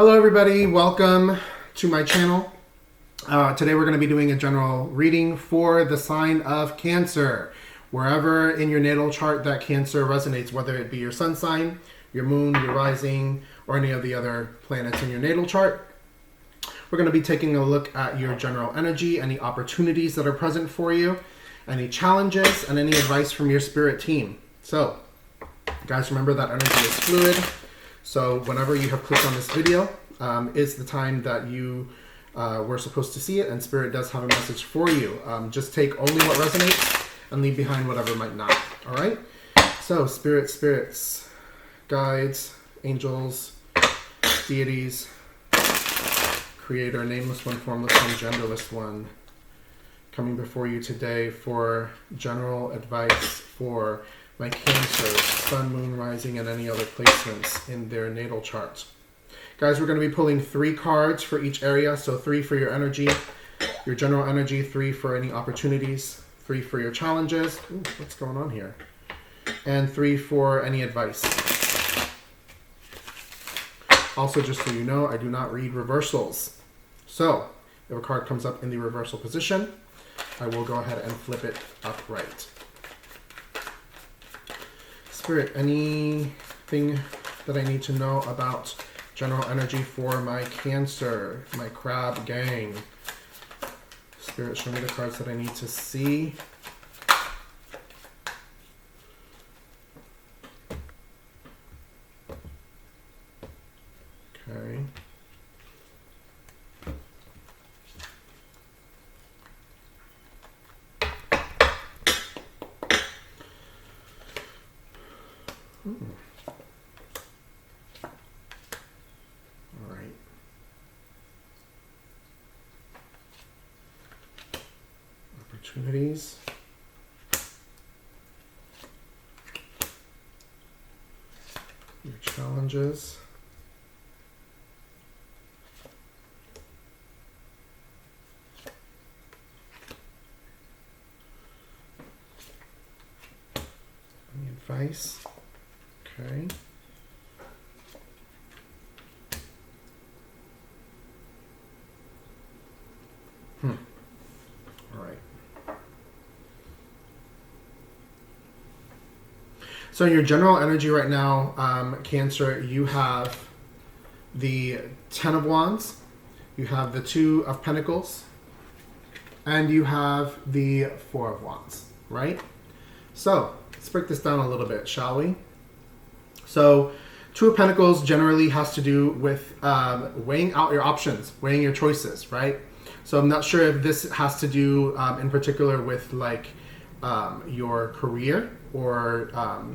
Hello everybody, welcome to my channel. Today we're going to be doing a general reading for the sign of Cancer. Wherever in your natal chart that Cancer resonates, whether it be your sun sign, your moon, your rising, or any of the other planets in your natal chart. We're going to be taking a look at your general energy, any opportunities that are present for you, any challenges, and any advice from your spirit team. So, guys, remember that energy is fluid. So whenever you have clicked on this video, is the time that you were supposed to see it, and Spirit does have a message for you. Just take only what resonates and leave behind whatever might not. All right? So spirits, guides, angels, deities, creator, nameless one, formless one, genderless one, coming before you today for general advice for my Cancer, sun, moon, rising, and any other placements in their natal charts. Guys, we're going to be pulling 3 cards for each area. So 3 for your energy, your general energy, 3 for any opportunities, 3 for your challenges. Ooh, what's going on here? And 3 for any advice. Also, just so you know, I do not read reversals. So if a card comes up in the reversal position, I will go ahead and flip it upright. Spirit, anything that I need to know about general energy for my Cancer, my crab gang? Spirit, show me the cards that I need to see. Okay. All right. Opportunities. Your challenges. Any advice? Okay. All right. So your general energy right now, Cancer, you have the 10 of Wands, you have the 2 of Pentacles, and you have the 4 of Wands, right? So let's break this down a little bit, shall we? So 2 of Pentacles generally has to do with weighing out your options, weighing your choices, right? So I'm not sure if this has to do in particular with like your career or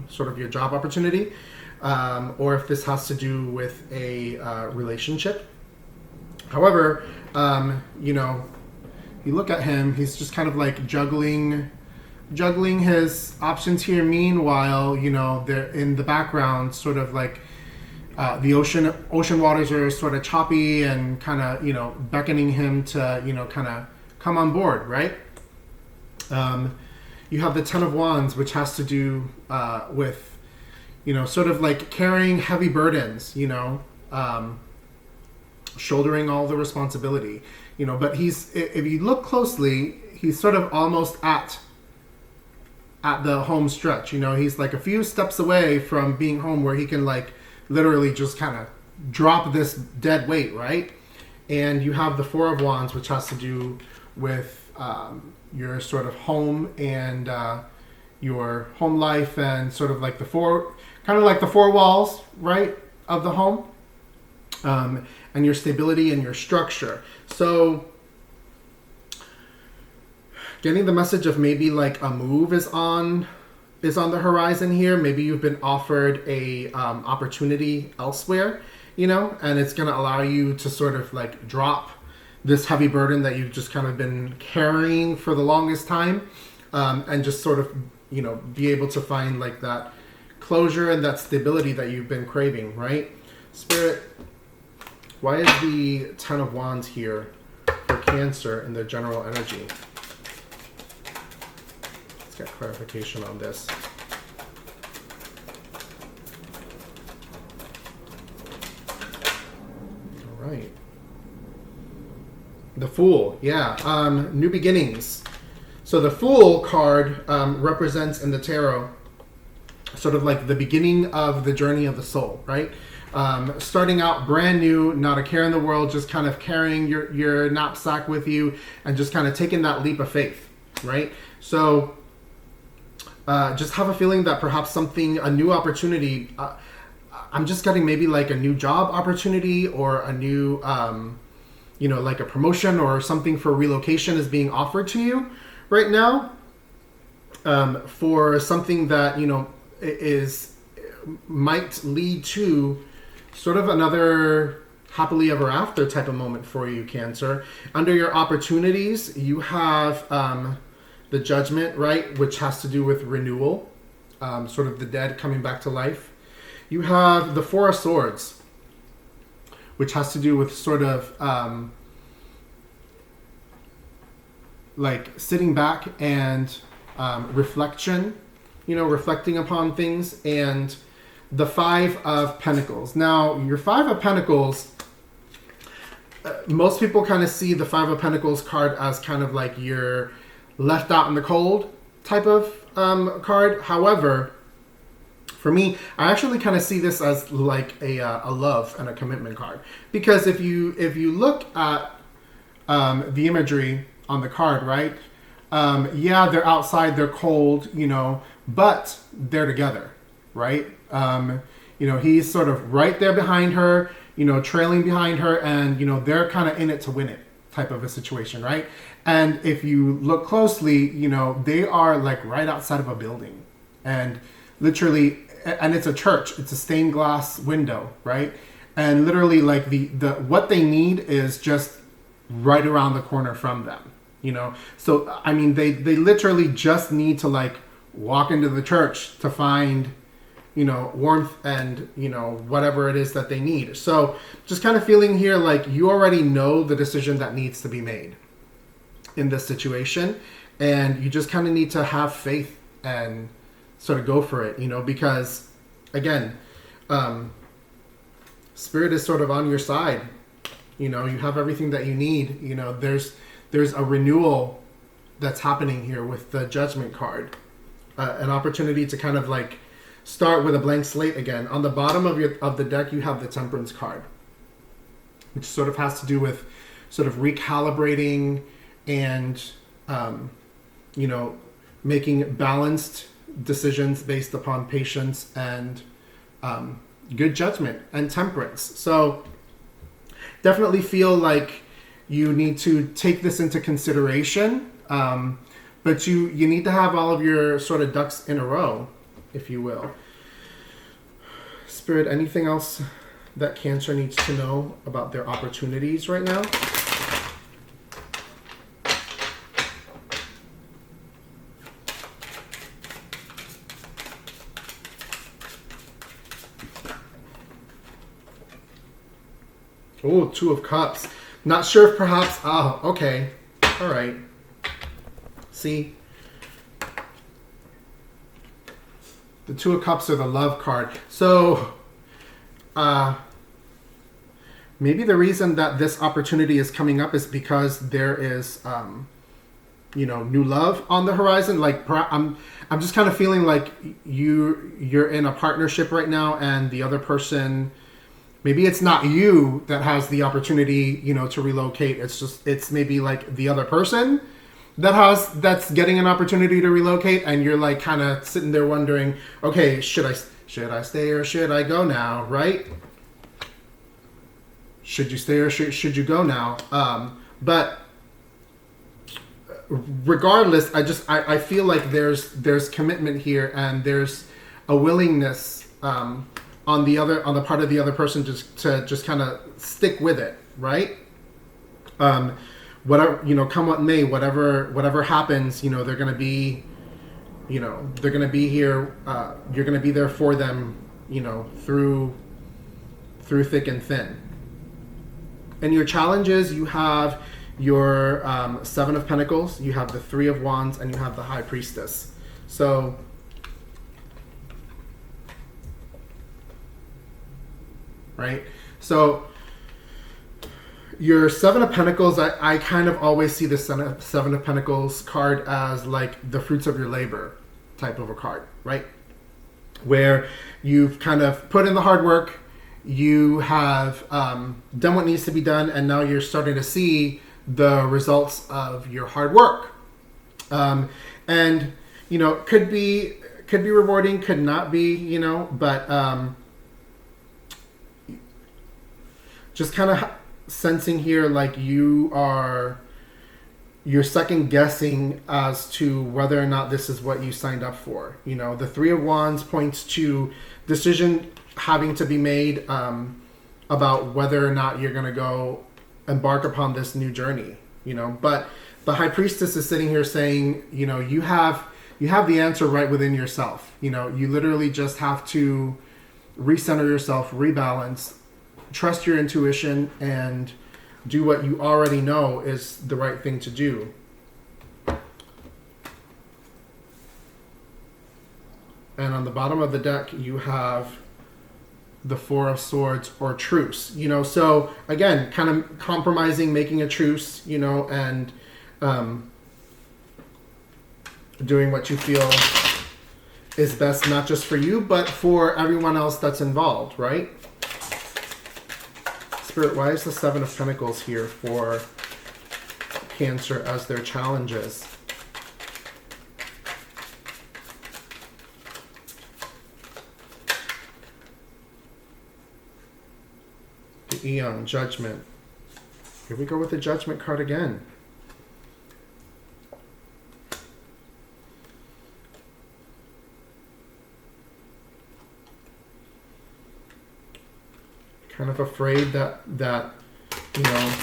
sort of your job opportunity, or if this has to do with a relationship. However, you know, you look at him, he's just kind of like juggling his options here. Meanwhile, you know, they're in the background, sort of like the ocean waters are sort of choppy and kind of, you know, beckoning him to, you know, kind of come on board, right? You have the 10 of Wands, which has to do with, you know, sort of like carrying heavy burdens, you know, shouldering all the responsibility, you know, but if you look closely, he's sort of almost at the home stretch, you know, he's like a few steps away from being home where he can like literally just kind of drop this dead weight, right? And you have the 4 of Wands, which has to do with your sort of home and your home life, and sort of like the 4 walls, right, of the home, and your stability and your structure. So getting the message of maybe like a move is on the horizon here. Maybe you've been offered a opportunity elsewhere, you know, and it's going to allow you to sort of like drop this heavy burden that you've just kind of been carrying for the longest time, and just sort of, you know, be able to find like that closure and that stability that you've been craving, right? Spirit, why is the 10 of Wands here for Cancer in their general energy? Let's get clarification on this. right. The Fool, yeah. New beginnings. So the Fool card represents in the tarot sort of like the beginning of the journey of the soul, right? Starting out brand new, not a care in the world, just kind of carrying your knapsack with you and just kind of taking that leap of faith, right? So just have a feeling that perhaps a new opportunity, I'm just getting maybe like a new job opportunity or a new, like a promotion or something for relocation is being offered to you right now, for something that, might lead to sort of another happily ever after type of moment for you, Cancer. Under your opportunities, you have the Judgment, right, which has to do with renewal, sort of the dead coming back to life. You have the Four of Swords, which has to do with sort of like sitting back and reflection, reflecting upon things, and the Five of Pentacles. Now, your Five of Pentacles, most people kind of see the Five of Pentacles card as kind of like you're left out in the cold type of card. However, for me, I actually kind of see this as like a love and a commitment card, because if you look at the imagery on the card, right? Yeah, they're outside, they're cold, but they're together, right? He's sort of right there behind her, trailing behind her, and they're kind of in it to win it type of a situation, right? And if you look closely, they are like right outside of a building, and literally, and it's a church, it's a stained glass window, right? And literally, like the what they need is just right around the corner from them, So I mean, they literally just need to like walk into the church to find, warmth and, whatever it is that they need. So just kind of feeling here like you already know the decision that needs to be made in this situation, and you just kind of need to have faith and sort of go for it, because again, Spirit is sort of on your side. You have everything that you need. There's a renewal that's happening here with the Judgment card, an opportunity to kind of like start with a blank slate again. On the bottom of the deck, you have the Temperance card, which sort of has to do with sort of recalibrating and making balanced decisions based upon patience and good judgment and temperance. So definitely feel like you need to take this into consideration, but you need to have all of your sort of ducks in a row, if you will. Spirit, anything else that Cancer needs to know about their opportunities right now? Oh, Two of Cups. Not sure if perhaps... Oh, okay. All right. See? The Two of Cups are the love card. So, maybe the reason that this opportunity is coming up is because there is, new love on the horizon. Like, I'm just kind of feeling like you're in a partnership right now, and the other person... Maybe it's not you that has the opportunity, to relocate. It's maybe like the other person that's getting an opportunity to relocate, and you're like kind of sitting there wondering, okay, should I stay or should I go now, right? Should you stay or should you go now? But regardless, I feel like there's commitment here, and there's a willingness on the part of the other person just kind of stick with it, right? Whatever, come what may, whatever happens, they're gonna be here. You're gonna be there for them, through thick and thin. And your challenges, you have your Seven of Pentacles, you have the Three of Wands, and you have the High Priestess. So, right? So, Your Seven of Pentacles, I kind of always see the Seven of Pentacles card as like the fruits of your labor type of a card, right? Where you've kind of put in the hard work, you have done what needs to be done, and now you're starting to see the results of your hard work. And, you know, could be rewarding, could not be, you know, but just kind of sensing here like you're second guessing as to whether or not this is what you signed up for. You know, the Three of Wands points to decision having to be made about whether or not you're going to go embark upon this new journey, you know. But the High Priestess is sitting here saying, you know, you have the answer right within yourself. You know, you literally just have to recenter yourself, rebalance, trust your intuition, and do what you already know is the right thing to do. And on the bottom of the deck, you have the Four of Swords, or truce. You know, so again, kind of compromising, making a truce, you know, and doing what you feel is best, not just for you, but for everyone else that's involved, right? Spirit, why is the Seven of Pentacles here for Cancer as their challenges? The Eon, Judgment. Here we go with the Judgment card again. Kind of afraid that you know,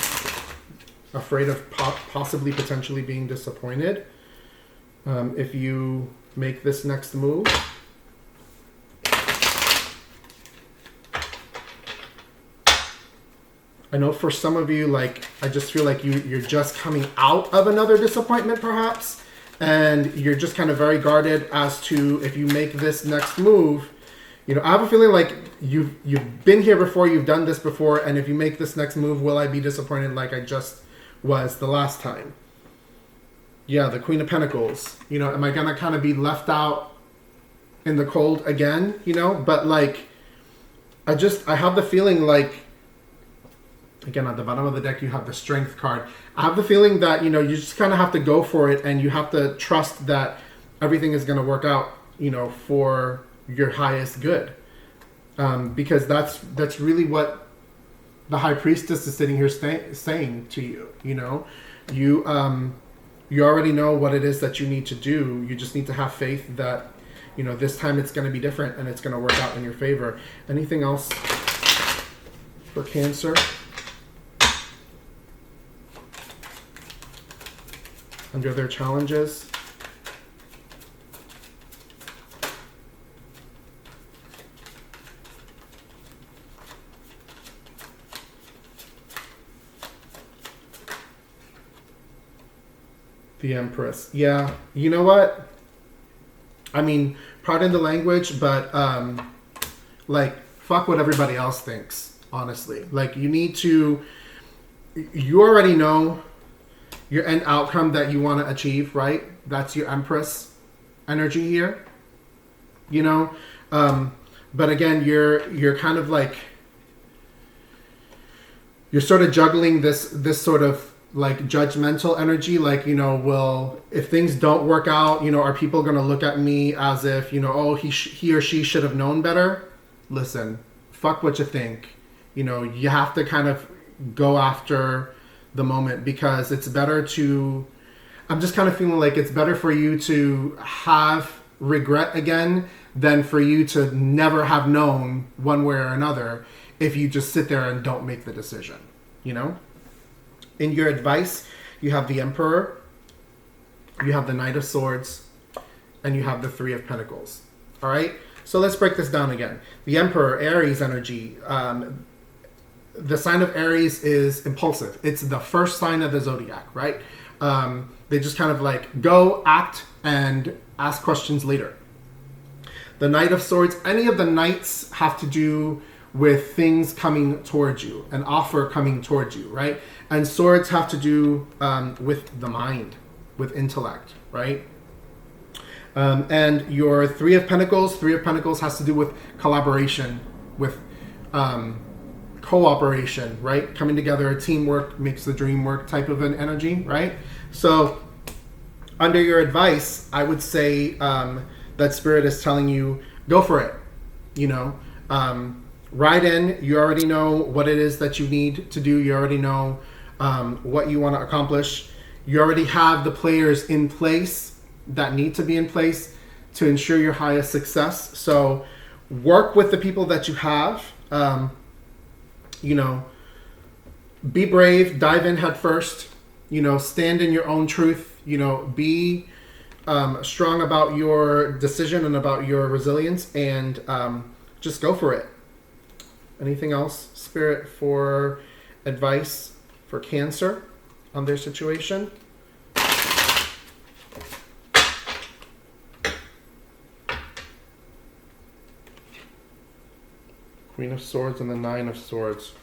afraid of possibly potentially being disappointed if you make this next move. I know for some of you, like, I just feel like you're just coming out of another disappointment perhaps, and you're just kind of very guarded as to if you make this next move. You know, I have a feeling like you've been here before, you've done this before, and if you make this next move, will I be disappointed like I just was the last time? Yeah, the Queen of Pentacles. You know, am I going to kind of be left out in the cold again? You know, but like, I have the feeling like, again, at the bottom of the deck, you have the Strength card. I have the feeling that, you know, you just kind of have to go for it, and you have to trust that everything is going to work out, you know, for your highest good, because that's really what the High Priestess is sitting here saying to you. You know, you already know what it is that you need to do. You just need to have faith that, you know, this time it's going to be different and it's going to work out in your favor. Anything else for Cancer? Under their challenges? The Empress. Yeah, you know what? I mean, pardon the language, but like, fuck what everybody else thinks, honestly. Like, you already know your end outcome that you want to achieve, right? That's your Empress energy here. You know? But again, you're kind of like, you're sort of juggling this sort of like judgmental energy, like, you know, well, if things don't work out, you know, are people going to look at me as if, you know, oh, he or she should have known better? Listen, fuck what you think. You know, you have to kind of go after the moment, because it's better to, I'm just kind of feeling like it's better for you to have regret again than for you to never have known one way or another if you just sit there and don't make the decision, you know? In your advice, you have the Emperor, you have the Knight of Swords, and you have the Three of Pentacles. All right? So let's break this down again. The Emperor, Aries energy. The sign of Aries is impulsive. It's the first sign of the zodiac, right? They just kind of like go, act, and ask questions later. The Knight of Swords, any of the knights have to do with things coming towards you, an offer coming towards you, right? And swords have to do with the mind, with intellect, right? And your Three of Pentacles has to do with collaboration, with cooperation, right? Coming together, teamwork makes the dream work type of an energy, right? So under your advice, I would say that Spirit is telling you, go for it, you know? Ride in. You already know what it is that you need to do. You already know what you want to accomplish. You already have the players in place that need to be in place to ensure your highest success. So work with the people that you have. You know, be brave, dive in head first, you know, stand in your own truth, you know, be strong about your decision and about your resilience, and just go for it. Anything else, Spirit, for advice for Cancer on their situation? Queen of Swords and the Nine of Swords.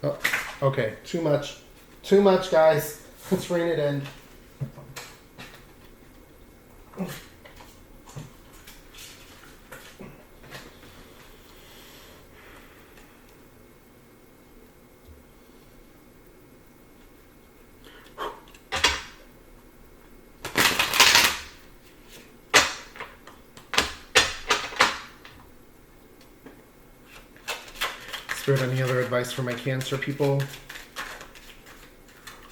Oh, okay, too much. Too much, guys. Let's rein it in. Spirit, any other advice for my Cancer people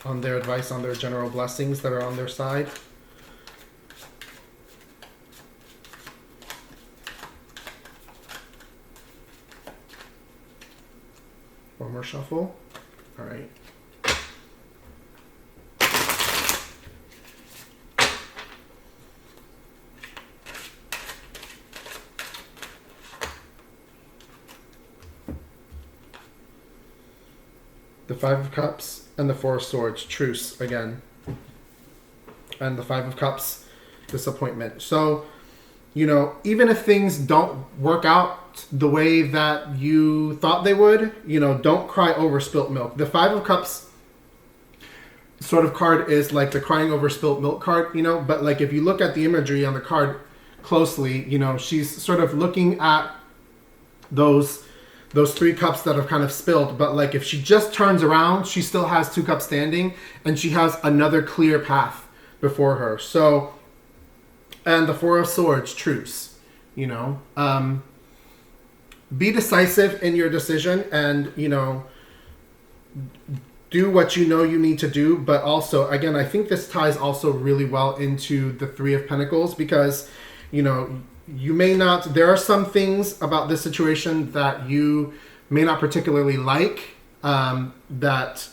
on their advice on their general blessings that are on their side? One more shuffle. All right. The Five of Cups and the Four of Swords, truce again. And the Five of Cups, disappointment. So, you know, even if things don't work out the way that you thought they would, you know, don't cry over spilt milk. The Five of Cups sort of card is like the crying over spilt milk card, you know, but like if you look at the imagery on the card closely, you know, she's sort of looking at those three cups that have kind of spilled, but like if she just turns around, she still has two cups standing and she has another clear path before her. So, and the Four of Swords, truce, you know, be decisive in your decision and, you know, do what you know you need to do. But also, again, I think this ties also really well into the Three of Pentacles because, you know, you may not, there are some things about this situation that you may not particularly like, that,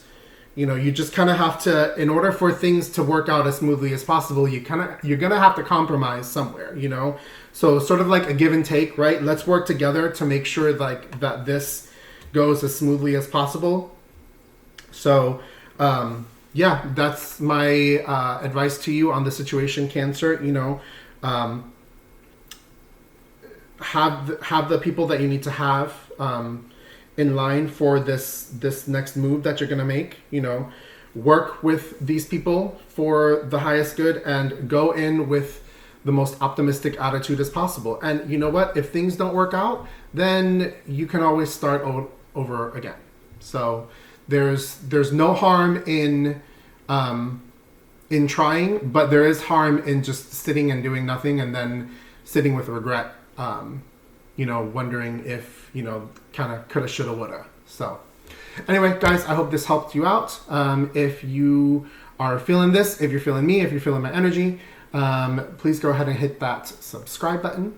you know, you just kind of have to, in order for things to work out as smoothly as possible, you're going to have to compromise somewhere, you know? So sort of like a give and take, right? Let's work together to make sure like that this goes as smoothly as possible. So, yeah, that's my advice to you on the situation, Cancer. You know, have the people that you need to have in line for this next move that you're going to make. You know, work with these people for the highest good and go in with the most optimistic attitude as possible. And you know what? If things don't work out, then you can always start over again. So there's no harm in trying, but there is harm in just sitting and doing nothing and then sitting with regret, you know, wondering if, you know, kind of coulda, shoulda, woulda. So anyway, guys, I hope this helped you out. If you are feeling this, if you're feeling me, if you're feeling my energy, please go ahead and hit that subscribe button,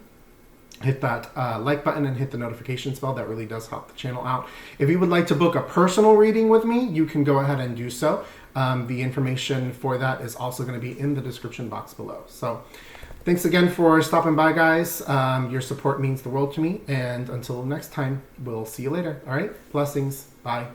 hit that like button, and hit the notifications bell. That really does help the channel out. If you would like to book a personal reading with me, you can go ahead and do so. The information for that is also going to be in the description box below. So Thanks again for stopping by, guys. Your support means the world to me. And until next time, we'll see you later. All right? Blessings. Bye.